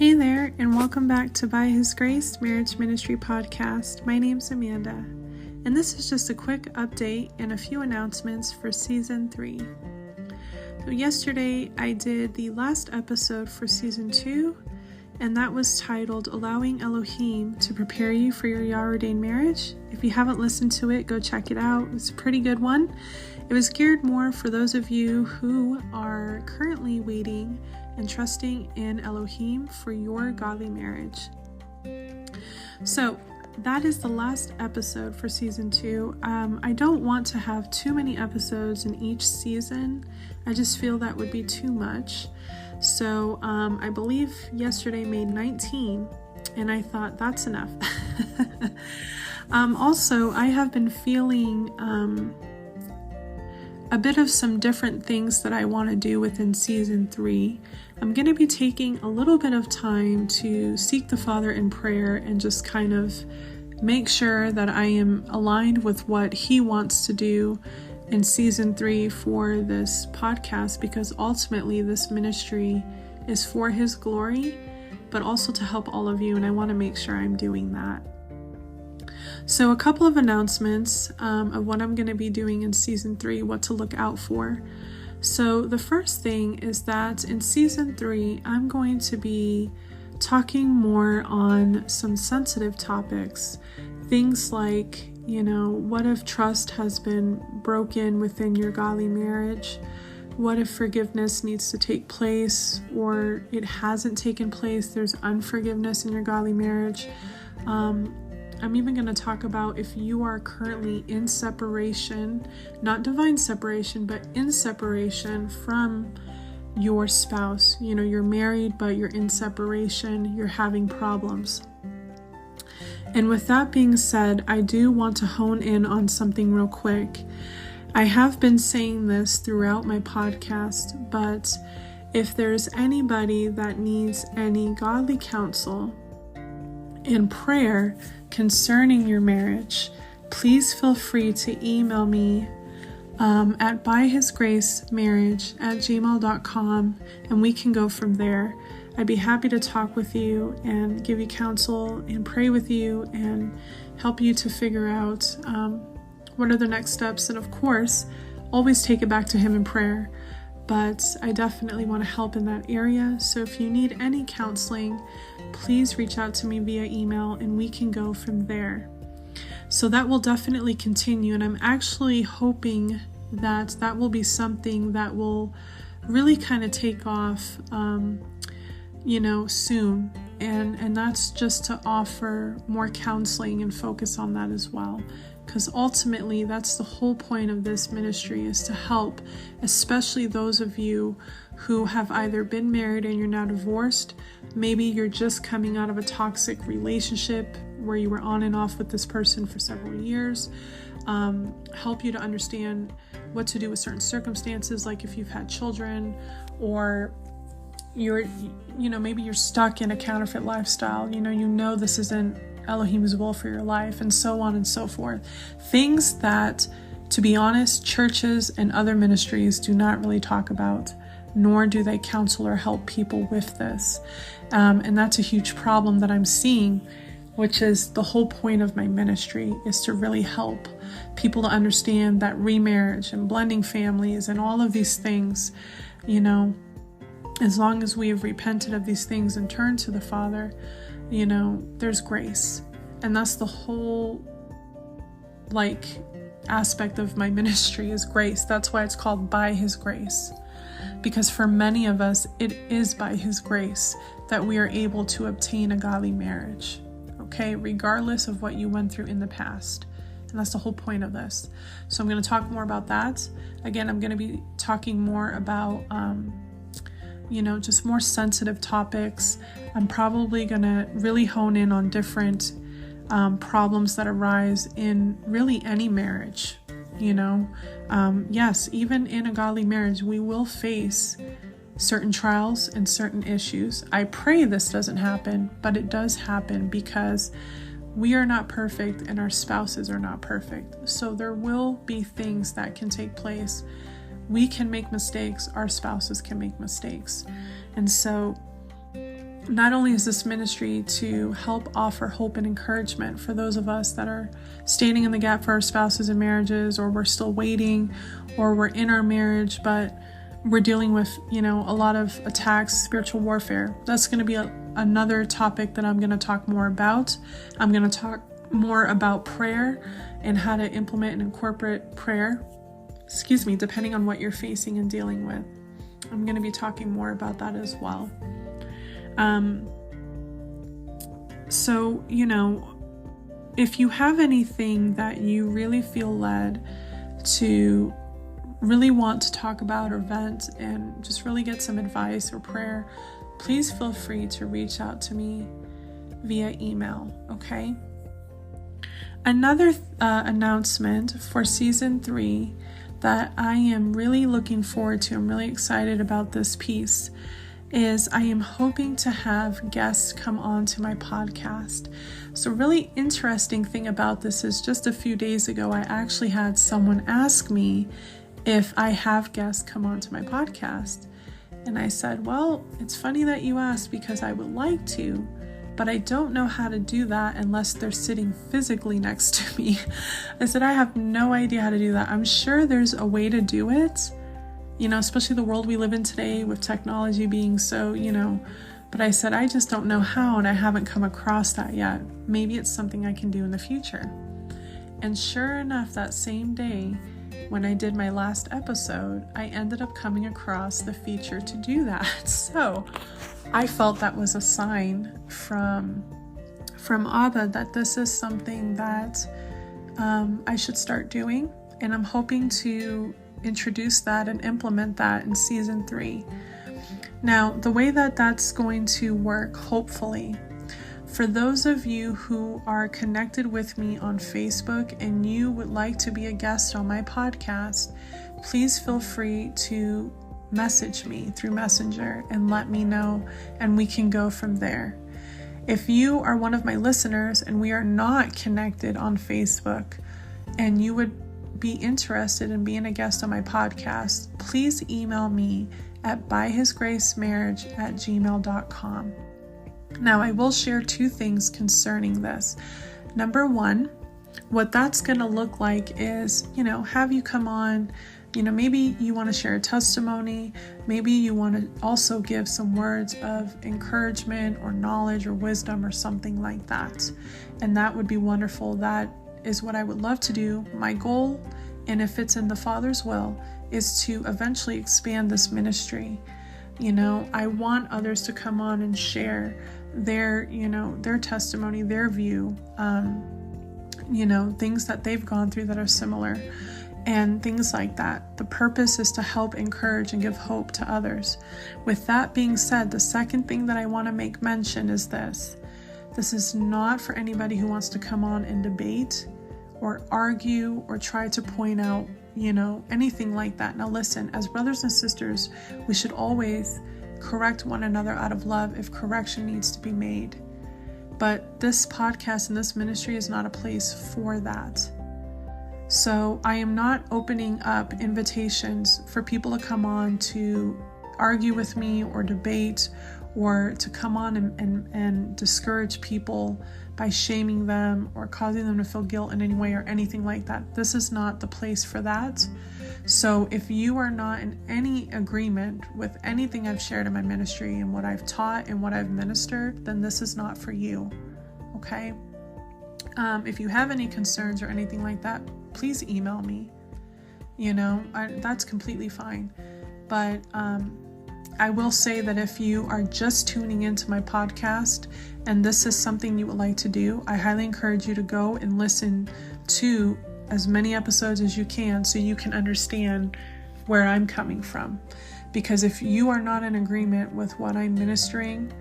Hey there, and welcome back to By His Grace Marriage Ministry Podcast. My name's Amanda, and this is just a quick update and a few announcements for Season 3. So yesterday, I did the last episode for Season 2, and that was titled Allowing Elohim to Prepare You for Your Yah-ordained Marriage. If you haven't listened to it, go check it out. It's a pretty good one. It was geared more for those of you who are currently waiting and trusting in Elohim for your godly marriage. So that is the last episode for Season 2. I don't want to have too many episodes in each season. I just feel that would be too much. So I believe yesterday made 19, and I thought that's enough. Also, I have been feeling a bit of some different things that I want to do within Season 3. I'm going to be taking a little bit of time to seek the Father in prayer and just kind of make sure that I am aligned with what He wants to do in Season 3 for this podcast, because ultimately this ministry is for His glory, but also to help all of you, and I want to make sure I'm doing that. So a couple of announcements of what I'm going to be doing in Season 3, what to look out for. So the first thing is that in Season 3, I'm going to be talking more on some sensitive topics. Things like, what if trust has been broken within your godly marriage? What if forgiveness needs to take place or it hasn't taken place? There's unforgiveness in your godly marriage. I'm even going to talk about if you are currently in separation, not divine separation, but in separation from your spouse. You're married, but you're in separation, you're having problems. And with that being said, I do want to hone in on something real quick. I have been saying this throughout my podcast, but if there's anybody that needs any godly counsel and prayer concerning your marriage, please feel free to email me at byhisgracemarriage@gmail.com, and we can go from there. I'd be happy to talk with you and give you counsel and pray with you and help you to figure out what are the next steps. And of course, always take it back to Him in prayer. But I definitely want to help in that area. So if you need any counseling, please reach out to me via email and we can go from there. So that will definitely continue. And I'm actually hoping that that will be something that will really kind of take off, soon. And that's just to offer more counseling and focus on that as well. Because ultimately, that's the whole point of this ministry, is to help, especially those of you who have either been married and you're now divorced. Maybe you're just coming out of a toxic relationship where you were on and off with this person for several years. Help you to understand what to do with certain circumstances, like if you've had children, or maybe you're stuck in a counterfeit lifestyle. This isn't Elohim's will for your life, and so on and so forth. Things that, to be honest, churches and other ministries do not really talk about, nor do they counsel or help people with this. And that's a huge problem that I'm seeing, which is the whole point of my ministry, is to really help people to understand that remarriage and blending families and all of these things, as long as we have repented of these things and turned to the Father, there's grace. And that's the whole aspect of my ministry, is grace. That's why it's called By His Grace, because for many of us, it is by His grace that we are able to obtain a godly marriage, okay, regardless of what you went through in the past. And that's the whole point of this. So I'm going to talk more about that. Again, I'm going to be talking more about just more sensitive topics. I'm probably going to really hone in on different problems that arise in really any marriage. Yes, even in a godly marriage, we will face certain trials and certain issues. I pray this doesn't happen, but it does happen because we are not perfect and our spouses are not perfect. So there will be things that can take place. We can make mistakes, our spouses can make mistakes. And so not only is this ministry to help offer hope and encouragement for those of us that are standing in the gap for our spouses and marriages, or we're still waiting, or we're in our marriage, but we're dealing with, a lot of attacks, spiritual warfare. That's going to be another topic that I'm going to talk more about. I'm going to talk more about prayer and how to implement and incorporate prayer, depending on what you're facing and dealing with. I'm going to be talking more about that as well. So, if you have anything that you really feel led to really want to talk about or vent and just really get some advice or prayer, please feel free to reach out to me via email, okay? Another announcement for season 3 that I am really looking forward to, I'm really excited about this piece, is I am hoping to have guests come on to my podcast. So really interesting thing about this is just a few days ago, I actually had someone ask me if I have guests come on to my podcast. And I said, well, it's funny that you asked because I would like to, but I don't know how to do that unless they're sitting physically next to me. I said, I have no idea how to do that. I'm sure there's a way to do it, especially the world we live in today with technology being so, but I said, I just don't know how, and I haven't come across that yet. Maybe it's something I can do in the future. And sure enough, that same day, when I did my last episode, I ended up coming across the feature to do that. So I felt that was a sign from Abba that this is something that I should start doing. And I'm hoping to introduce that and implement that in season 3. Now, the way that that's going to work, hopefully, for those of you who are connected with me on Facebook and you would like to be a guest on my podcast, please feel free to message me through Messenger and let me know, and we can go from there. If you are one of my listeners and we are not connected on Facebook and you would be interested in being a guest on my podcast, please email me at byhisgracemarriage@gmail.com. Now, I will share 2 things concerning this. Number 1, what that's going to look like is, have you come on, maybe you want to share a testimony, maybe you want to also give some words of encouragement or knowledge or wisdom or something like that. And that would be wonderful. That is what I would love to do. My goal, and if it's in the Father's will, is to eventually expand this ministry. I want others to come on and share their testimony, their view, things that they've gone through that are similar and things like that. The purpose is to help encourage and give hope to others. With that being said, the second thing that I want to make mention is this. This is not for anybody who wants to come on and debate or argue or try to point out, anything like that. Now listen, as brothers and sisters, we should always correct one another out of love if correction needs to be made. But this podcast and this ministry is not a place for that. So I am not opening up invitations for people to come on to argue with me or debate or to come on and discourage people by shaming them or causing them to feel guilt in any way or anything like that. This is not the place for that. So if you are not in any agreement with anything I've shared in my ministry and what I've taught and what I've ministered, then this is not for you, okay? If you have any concerns or anything like that, please email me. That's completely fine. But I will say that if you are just tuning into my podcast and this is something you would like to do, I highly encourage you to go and listen to as many episodes as you can so you can understand where I'm coming from. Because if you are not in agreement with what I'm ministering,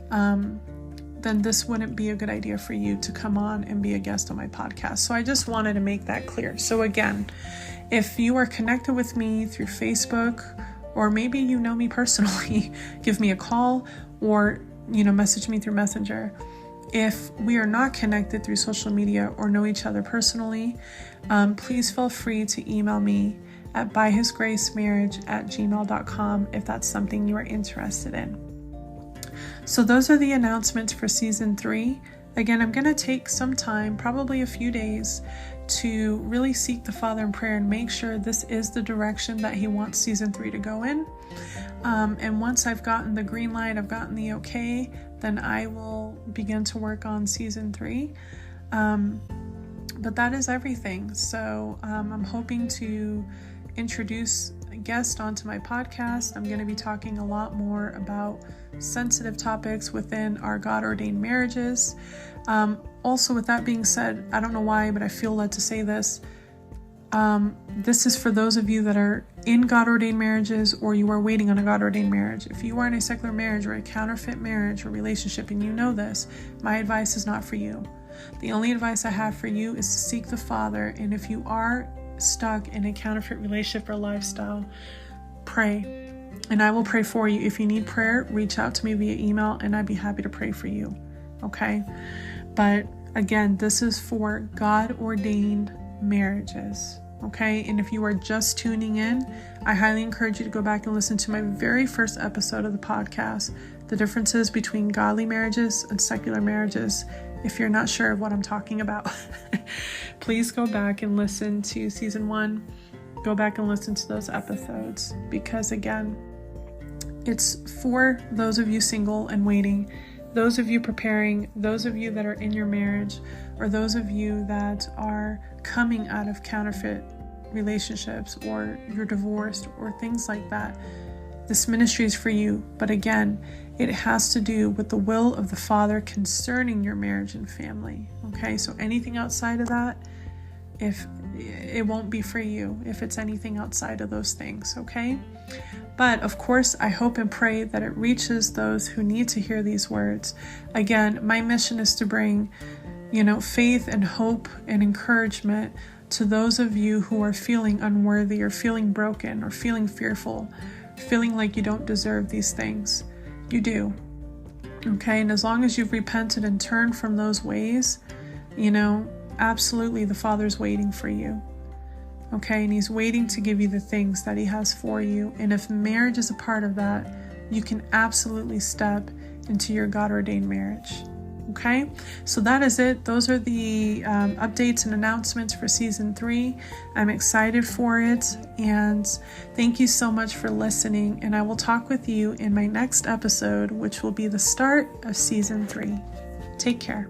then this wouldn't be a good idea for you to come on and be a guest on my podcast. So I just wanted to make that clear. So again, if you are connected with me through Facebook, or maybe you know me personally, give me a call or, message me through Messenger. If we are not connected through social media or know each other personally, please feel free to email me at byhisgracemarriage@gmail.com if that's something you are interested in. So those are the announcements for season 3. Again, I'm going to take some time, probably a few days, to really seek the Father in prayer and make sure this is the direction that He wants season 3 to go in. And once I've gotten the green light, I've gotten the okay, then I will begin to work on season 3. But that is everything. So I'm hoping to introduce a guest onto my podcast. I'm going to be talking a lot more about sensitive topics within our God-ordained marriages. Also, with that being said, I don't know why, but I feel led to say this. This is for those of you that are in God-ordained marriages or you are waiting on a God-ordained marriage. If you are in a secular marriage or a counterfeit marriage or relationship and you know this, my advice is not for you. The only advice I have for you is to seek the Father, and if you are stuck in a counterfeit relationship or lifestyle, pray. And I will pray for you. If you need prayer, reach out to me via email and I'd be happy to pray for you. Okay? But again, this is for God-ordained marriages. Okay? And if you are just tuning in, I highly encourage you to go back and listen to my very first episode of the podcast, the differences between godly marriages and secular marriages. If you're not sure of what I'm talking about, please go back and listen to season 1. Go back and listen to those episodes, because again, it's for those of you single and waiting, those of you preparing, those of you that are in your marriage, or those of you that are coming out of counterfeit relationships, or you're divorced, or things like that. This ministry is for you, but again, it has to do with the will of the Father concerning your marriage and family. Okay, so anything outside of that, if it won't be for you, if it's anything outside of those things, okay? But of course, I hope and pray that it reaches those who need to hear these words. Again, my mission is to bring, faith and hope and encouragement to those of you who are feeling unworthy or feeling broken or feeling fearful, feeling like you don't deserve these things. You do. Okay, and as long as you've repented and turned from those ways, absolutely the Father's waiting for you. Okay, and He's waiting to give you the things that He has for you. And if marriage is a part of that, you can absolutely step into your God-ordained marriage. Okay, so that is it. Those are the updates and announcements for season 3. I'm excited for it, and thank you so much for listening. And I will talk with you in my next episode, which will be the start of season 3. Take care.